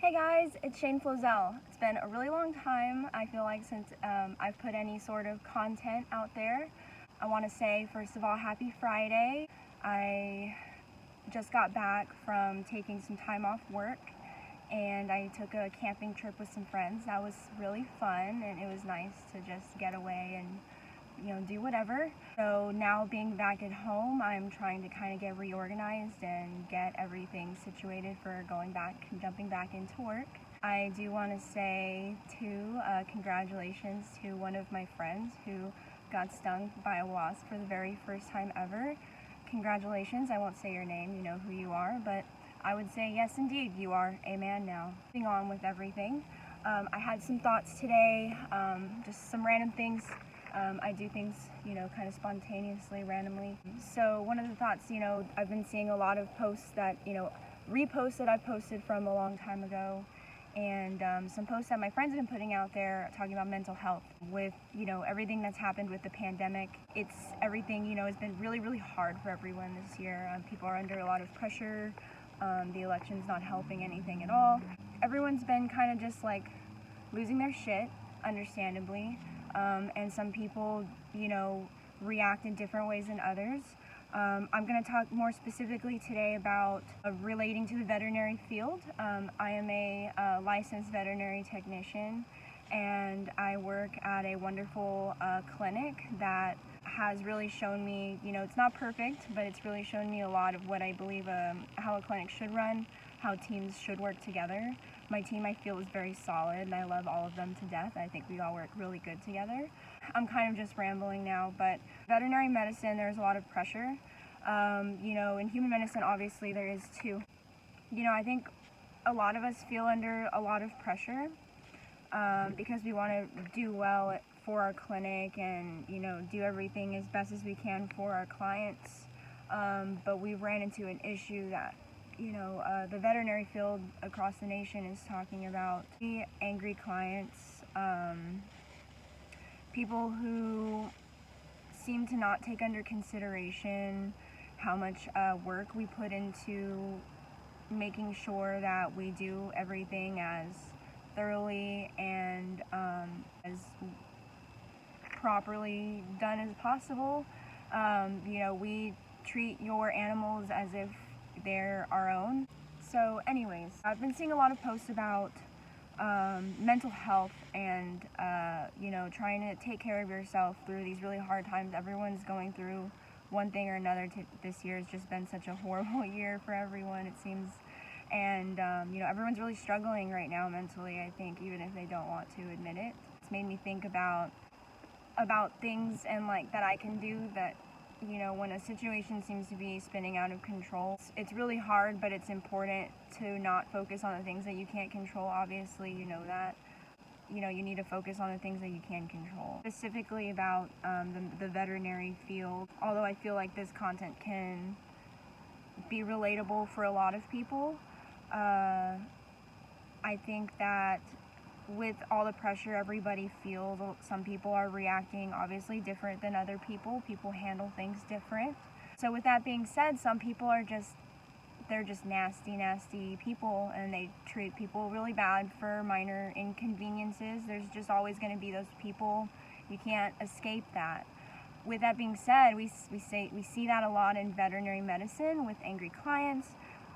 Hey guys, it's Shane Flozell. It's been a really long time, I feel like, since I've put any sort of content out there. I want to say, first of all, happy Friday. I just got back from taking some time off work and I took a camping trip with some friends. That was really fun and it was nice to just get away and do whatever. So now being back at home, I'm trying to kind of get reorganized and get everything situated for jumping back into work. I do want to say too, congratulations to one of my friends who got stung by a wasp for the very first time ever. Congratulations. I won't say your name, you know who you are, but I would say yes indeed, you are a man now. Moving on with everything. I had some thoughts today, just some random things. I do things, kind of spontaneously, randomly. So one of the thoughts, I've been seeing a lot of posts that, reposts that I've posted from a long time ago, and some posts that my friends have been putting out there talking about mental health. With, everything that's happened with the pandemic, everything, has been really, really hard for everyone this year. People are under a lot of pressure. The election's not helping anything at all. Everyone's been kind of just like losing their shit, understandably. And some people, react in different ways than others. I'm going to talk more specifically today about relating to the veterinary field. I am a licensed veterinary technician, and I work at a wonderful clinic that has really shown me, it's not perfect, but it's really shown me a lot of what I believe how a clinic should run, how teams should work together. My team, I feel, is very solid, and I love all of them to death. I think we all work really good together. I'm kind of just rambling now, but veterinary medicine, there's a lot of pressure. In human medicine, obviously, there is too. I think a lot of us feel under a lot of pressure because we want to do well for our clinic and, do everything as best as we can for our clients. But we ran into an issue that the veterinary field across the nation is talking about angry clients, people who seem to not take under consideration how much work we put into making sure that we do everything as thoroughly and as properly done as possible. We treat your animals as if they're our own. So anyways, I've been seeing a lot of posts about mental health and trying to take care of yourself through these really hard times. Everyone's going through one thing or another. This year has just been such a horrible year for everyone, it seems, and everyone's really struggling right now mentally, I think, even if they don't want to admit it. It's made me think about things and that I can do that when a situation seems to be spinning out of control. It's really hard, but it's important to not focus on the things that you can't control. Obviously, that. You need to focus on the things that you can control. Specifically about the veterinary field, although I feel like this content can be relatable for a lot of people, I think that with all the pressure everybody feels, some people are reacting obviously different than other people. People handle things different. So with that being said, some people they're just nasty people, and they treat people really bad for minor inconveniences. There's just always going to be those people. You can't escape that. With that being said, we see that a lot in veterinary medicine with angry clients.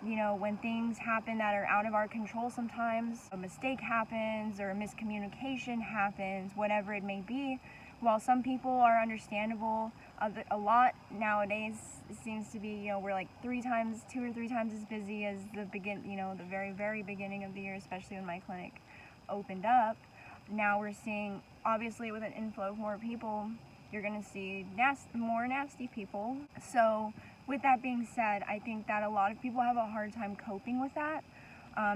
When things happen that are out of our control, sometimes a mistake happens or a miscommunication happens, whatever it may be. While some people are understandable, a lot nowadays seems to be, we're like 2 or 3 times as busy as the very, very beginning of the year, especially when my clinic opened up. Now we're seeing, obviously, with an inflow of more people, you're going to see more nasty people. So with that being said, I think that a lot of people have a hard time coping with that.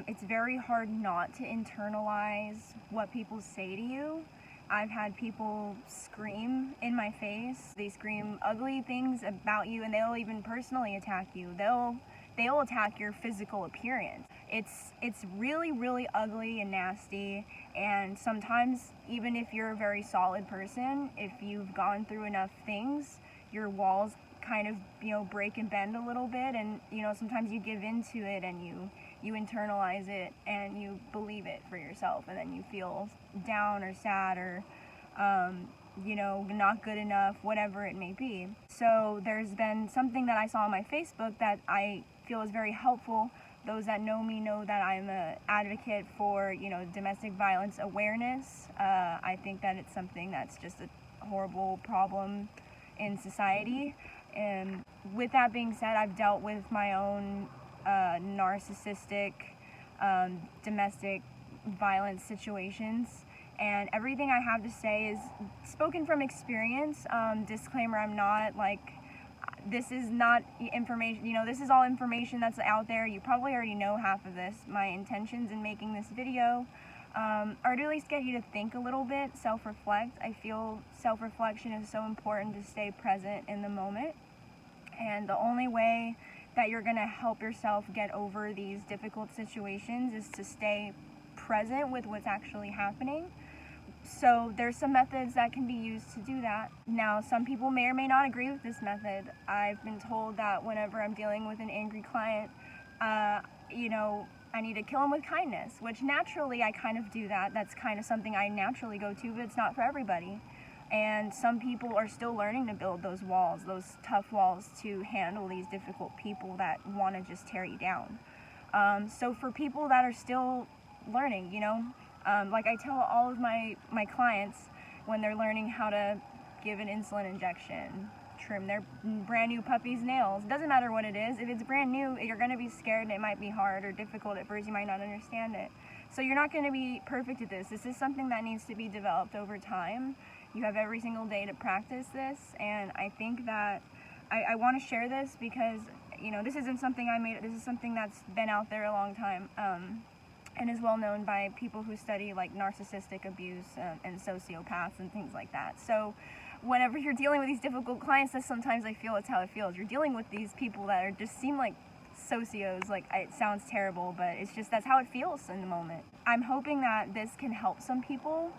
It's very hard not to internalize what people say to you. I've had people scream in my face. They scream ugly things about you, and they'll even personally attack you. They'll attack your physical appearance. It's really, really ugly and nasty, and sometimes, even if you're a very solid person, if you've gone through enough things, your walls kind of, break and bend a little bit, and, sometimes you give into it and you you internalize it and you believe it for yourself, and then you feel down or sad or not good enough, whatever it may be. So there's been something that I saw on my Facebook that I feel is very helpful. Those that know me know that I'm an advocate for, domestic violence awareness. I think that it's something that's just a horrible problem in society. And with that being said, I've dealt with my own narcissistic domestic violence situations, and everything I have to say is spoken from experience. Disclaimer, I'm not this is not information, this is all information that's out there. You probably already know half of this. My intentions in making this video are to at least get you to think a little bit, self-reflect. I feel self-reflection is so important to stay present in the moment. And the only way that you're going to help yourself get over these difficult situations is to stay present with what's actually happening. So there's some methods that can be used to do that. Now, some people may or may not agree with this method. I've been told that whenever I'm dealing with an angry client, I need to kill them with kindness, which naturally I kind of do that. That's kind of something I naturally go to, but it's not for everybody. And some people are still learning to build those walls, those tough walls to handle these difficult people that want to just tear you down. So for people that are still learning, like I tell all of my clients when they're learning how to give an insulin injection, trim their brand new puppy's nails. It doesn't matter what it is. If it's brand new, you're going to be scared and it might be hard or difficult at first. You might not understand it. So you're not going to be perfect at this. This is something that needs to be developed over time. You have every single day to practice this, and I think that I want to share this because, this isn't something I made. This is something that's been out there a long time. And is well known by people who study narcissistic abuse and sociopaths and things like that. So whenever you're dealing with these difficult clients, that's sometimes I feel it's how it feels. You're dealing with these people that just seem like socios. It sounds terrible, but it's just that's how it feels in the moment. I'm hoping that this can help some people.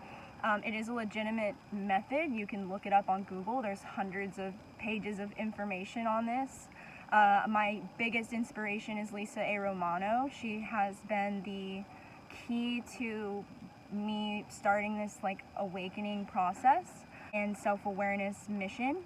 It is a legitimate method. You can look it up on Google. There's hundreds of pages of information on this. My biggest inspiration is Lisa A. Romano. She has been the key to me starting this awakening process and self-awareness mission.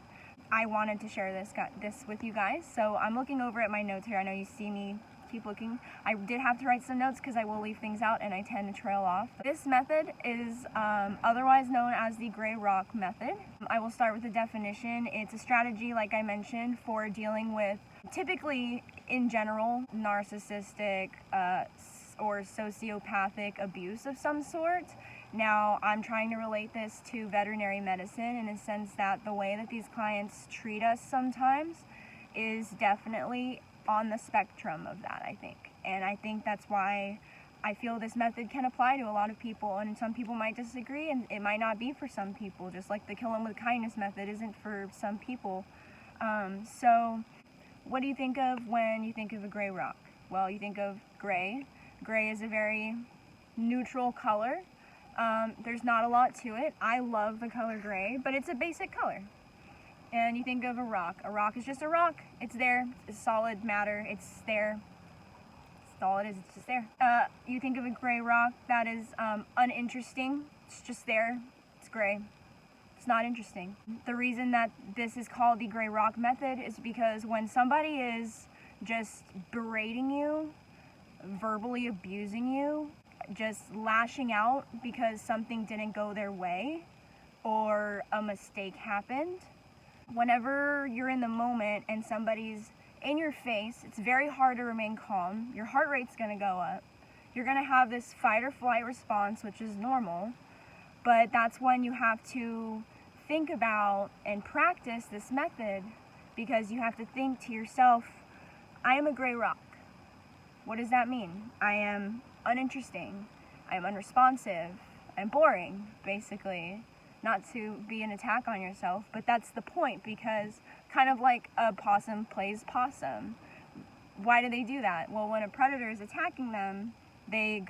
I wanted to share this with you guys. So I'm looking over at my notes here. I know you see me keep looking. I did have to write some notes because I will leave things out and I tend to trail off. This method is otherwise known as the gray rock method. I will start with the definition. It's a strategy, like I mentioned, for dealing with typically, in general, narcissistic or sociopathic abuse of some sort. Now, I'm trying to relate this to veterinary medicine in a sense that the way that these clients treat us sometimes is definitely on the spectrum of that, I think. And I think that's why I feel this method can apply to a lot of people, and some people might disagree, and it might not be for some people, just like the kill 'em with kindness method isn't for some people. So what do you think of when you think of a gray rock? Well, you think of gray. Gray is a very neutral color. There's not a lot to it. I love the color gray, but it's a basic color. And you think of a rock. A rock is just a rock. It's there. It's solid matter. It's there. That's all it is. It's just there. You think of a gray rock that is uninteresting. It's just there. It's gray. It's not interesting. The reason that this is called the gray rock method is because when somebody is just berating you, verbally abusing you, just lashing out because something didn't go their way or a mistake happened, whenever you're in the moment and somebody's in your face, it's very hard to remain calm. Your heart rate's going to go up. You're going to have this fight or flight response, which is normal, but that's when you have to think about and practice this method, because you have to think to yourself, I am a gray rock. What does that mean? I am uninteresting. I am unresponsive. I'm boring, basically. Not to be an attack on yourself, but that's the point, because kind of like a possum plays possum. Why do they do that? Well, when a predator is attacking them, they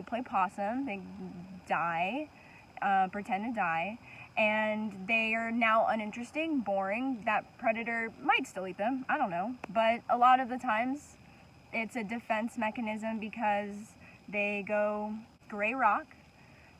play possum, they die, pretend to die, and they are now uninteresting, boring. That predator might still eat them, I don't know, but a lot of the times It's a defense mechanism because they go gray rock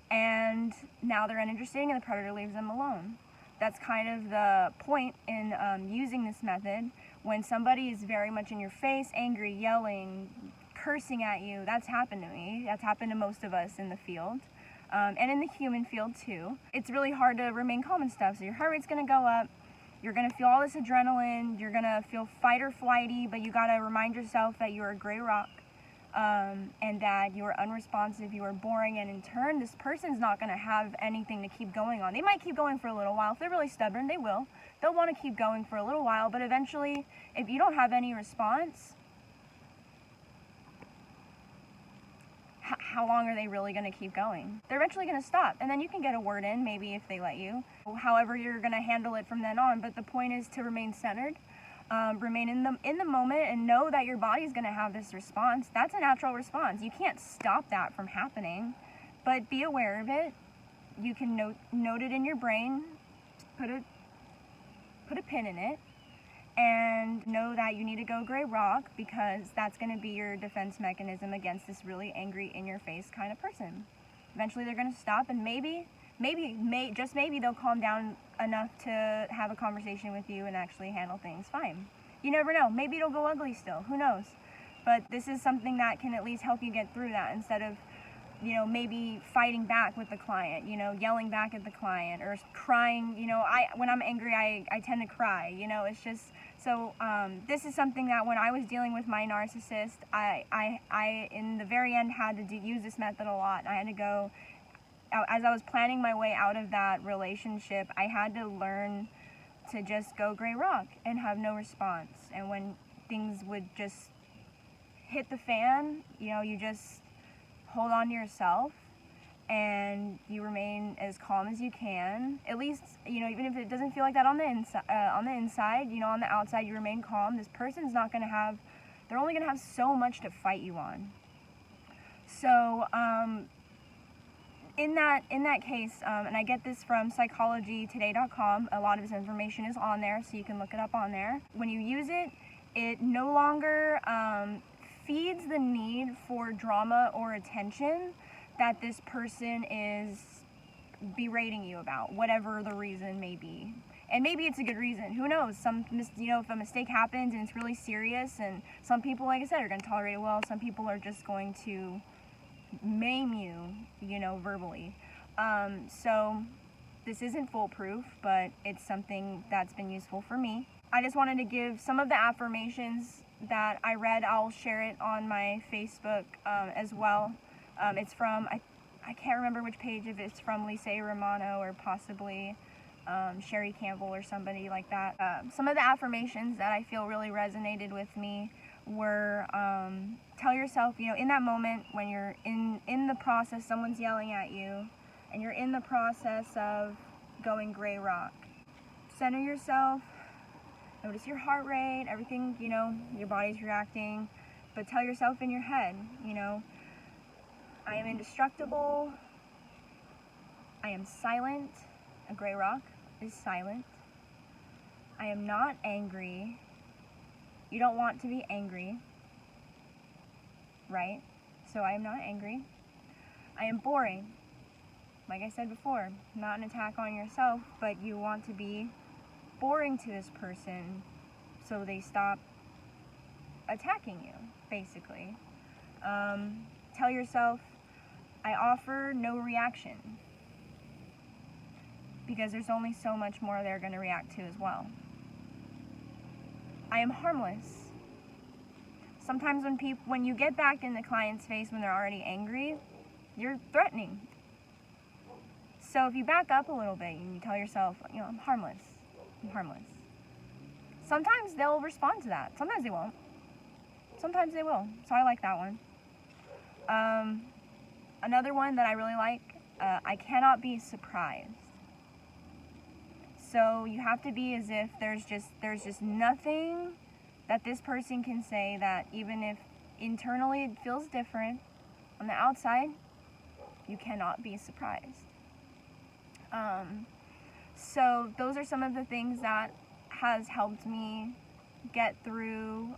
and now they're uninteresting and the predator leaves them alone. That's kind of the point in using this method. When somebody is very much in your face, angry, yelling, cursing at you, that's happened to me. That's happened to most of us in the field. And in the human field too. It's really hard to remain calm and stuff, so your heart rate's gonna go up, you're gonna feel all this adrenaline, you're gonna feel fight or flighty, but you gotta remind yourself that you're a gray rock, and that you are unresponsive, you are boring, and in turn, this person's not gonna have anything to keep going on. They might keep going for a little while. If they're really stubborn, they will. They'll wanna keep going for a little while, but eventually, if you don't have any response, how long are they really going to keep going? They're eventually going to stop, and then you can get a word in, maybe if they let you. However, you're going to handle it from then on. But the point is to remain centered, remain in the moment, and know that your body's going to have this response. That's a natural response. You can't stop that from happening, but be aware of it. You can note it in your brain, put a pin in it, and know that you need to go gray rock, because that's going to be your defense mechanism against this really angry, in-your-face kind of person. Eventually they're going to stop, and just maybe they'll calm down enough to have a conversation with you and actually handle things fine. You never know. Maybe it'll go ugly still. Who knows? But this is something that can at least help you get through that, instead of maybe fighting back with the client, yelling back at the client or crying. When I'm angry, I tend to cry, it's just, so this is something that when I was dealing with my narcissist, I in the very end had to use this method a lot. I had to go, as I was planning my way out of that relationship, I had to learn to just go gray rock and have no response. And when things would just hit the fan, you just hold on to yourself and you remain as calm as you can. At least, even if it doesn't feel like that on the inside, on the outside, you remain calm. This person's not going to have, they're only going to have so much to fight you on. So, in that case, and I get this from psychologytoday.com, a lot of this information is on there, so you can look it up on there. When you use it, it no longer feeds the need for drama or attention that this person is berating you about, whatever the reason may be. And maybe it's a good reason. Who knows? If a mistake happens and it's really serious, and some people, like I said, are going to tolerate it well. Some people are just going to maim you, verbally. So this isn't foolproof, but it's something that's been useful for me. I just wanted to give some of the affirmations that I read. I'll share it on my Facebook as well. It's from, I can't remember which page, if it's from Lisa Romano or possibly Sherry Campbell or somebody like that. Some of the affirmations that I feel really resonated with me were, tell yourself, in that moment when you're in the process, someone's yelling at you, and you're in the process of going gray rock. Center yourself, notice your heart rate, everything, your body's reacting, but tell yourself in your head, I am indestructible, I am silent, a gray rock is silent, I am not angry. You don't want to be angry, right? So I am not angry. I am boring. Like I said before, not an attack on yourself, but you want to be boring to this person so they stop attacking you, basically. Tell yourself, I offer no reaction, because there's only so much more they're going to react to as well. I am harmless. Sometimes when you get back in the client's face when they're already angry, you're threatening. So if you back up a little bit and you tell yourself, I'm harmless. I'm harmless. Sometimes they'll respond to that. Sometimes they won't. Sometimes they will. So I like that one. Another one that I really like, I cannot be surprised. So you have to be as if there's just nothing that this person can say that, even if internally it feels different, on the outside, you cannot be surprised. So those are some of the things that has helped me get through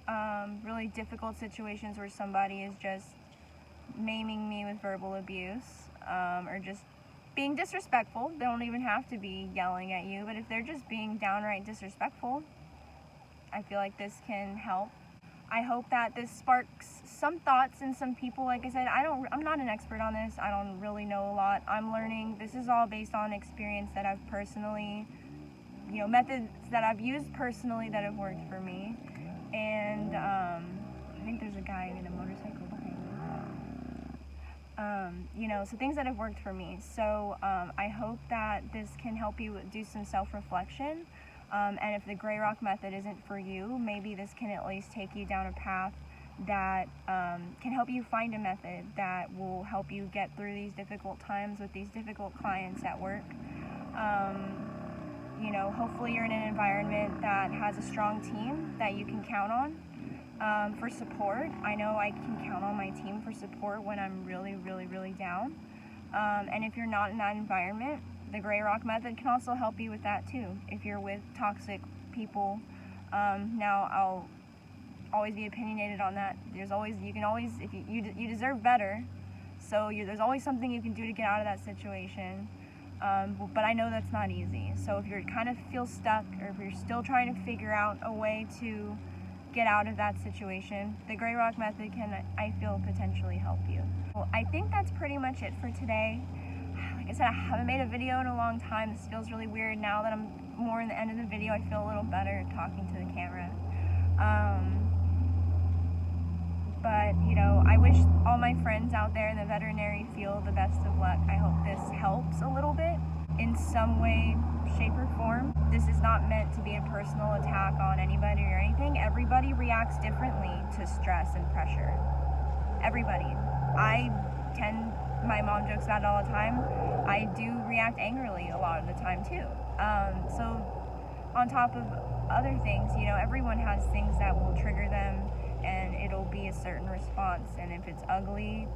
really difficult situations where somebody is just maiming me with verbal abuse, or just being disrespectful. They don't even have to be yelling at you, but if they're just being downright disrespectful, I feel like this can help. I hope that this sparks some thoughts in some people. Like I said, I'm not an expert on this. I don't really know a lot. I'm learning. This is all based on experience that I've personally, methods that I've used personally that have worked for me. And I think there's a guy in a motorcycle behind me. So things that have worked for me. So I hope that this can help you do some self-reflection. And if the Gray Rock method isn't for you, maybe this can at least take you down a path that can help you find a method that will help you get through these difficult times with these difficult clients at work. Hopefully you're in an environment that has a strong team that you can count on for support. I know I can count on my team for support when I'm really, really, really down. And if you're not in that environment, the Gray Rock method can also help you with that too. If you're with toxic people, now I'll always be opinionated on that. If you deserve better, so there's always something you can do to get out of that situation. But I know that's not easy. So if you kind of feel stuck, or if you're still trying to figure out a way to get out of that situation, the Gray Rock method can, I feel, potentially help you. Well, I think that's pretty much it for today. Like I said, I haven't made a video in a long time. This feels really weird now that I'm more in the end of the video. I feel a little better talking to the camera. But I wish all my friends out there in the veterinary field the best of luck. I hope this helps a little bit in some way, shape, or form. This is not meant to be a personal attack on anybody or anything. Everybody reacts differently to stress and pressure. Everybody. My mom jokes about it all the time. I do react angrily a lot of the time too. So on top of other things, everyone has things that will trigger them, and it'll be a certain response. And if it's ugly,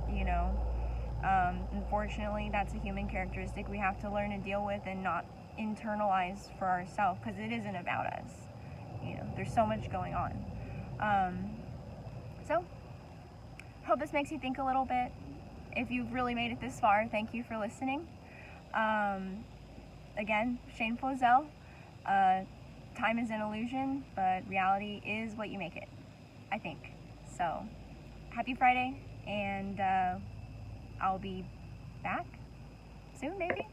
unfortunately, that's a human characteristic we have to learn to deal with and not internalize for ourselves, because it isn't about us. There's so much going on. So, hope this makes you think a little bit. If you've really made it this far, thank you for listening. Again, Shane Flozell. Time is an illusion, but reality is what you make it, I think. So, happy Friday, and I'll be back soon, maybe?